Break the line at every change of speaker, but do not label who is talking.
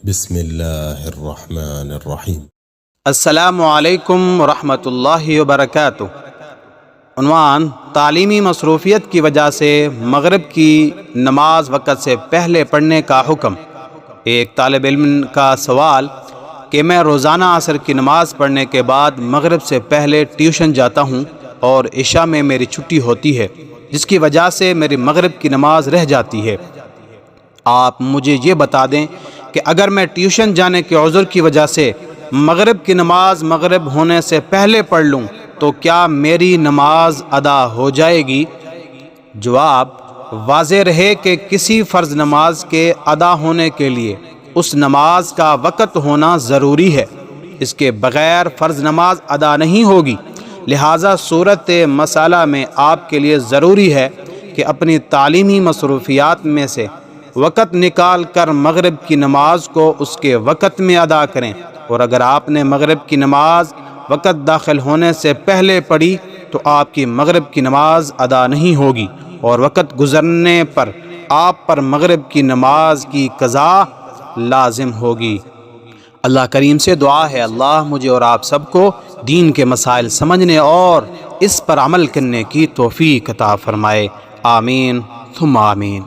بسم اللہ الرحمن الرحیم۔
السلام علیکم ورحمۃ اللہ وبرکاتہ۔ عنوان: تعلیمی مصروفیت کی وجہ سے مغرب کی نماز وقت سے پہلے پڑھنے کا حکم۔ ایک طالب علم کا سوال کہ میں روزانہ عصر کی نماز پڑھنے کے بعد مغرب سے پہلے ٹیوشن جاتا ہوں اور عشاء میں میری چھٹی ہوتی ہے، جس کی وجہ سے میری مغرب کی نماز رہ جاتی ہے۔ آپ مجھے یہ بتا دیں کہ اگر میں ٹیوشن جانے کے عذر کی وجہ سے مغرب کی نماز مغرب ہونے سے پہلے پڑھ لوں تو کیا میری نماز ادا ہو جائے گی؟ جواب: واضح رہے کہ کسی فرض نماز کے ادا ہونے کے لیے اس نماز کا وقت ہونا ضروری ہے، اس کے بغیر فرض نماز ادا نہیں ہوگی۔ لہٰذا صورت مسئلہ میں آپ کے لیے ضروری ہے کہ اپنی تعلیمی مصروفیات میں سے وقت نکال کر مغرب کی نماز کو اس کے وقت میں ادا کریں، اور اگر آپ نے مغرب کی نماز وقت داخل ہونے سے پہلے پڑھی تو آپ کی مغرب کی نماز ادا نہیں ہوگی اور وقت گزرنے پر آپ پر مغرب کی نماز کی قضا لازم ہوگی۔ اللہ کریم سے دعا ہے اللہ مجھے اور آپ سب کو دین کے مسائل سمجھنے اور اس پر عمل کرنے کی توفیق عطا فرمائے۔ آمین ثم آمین۔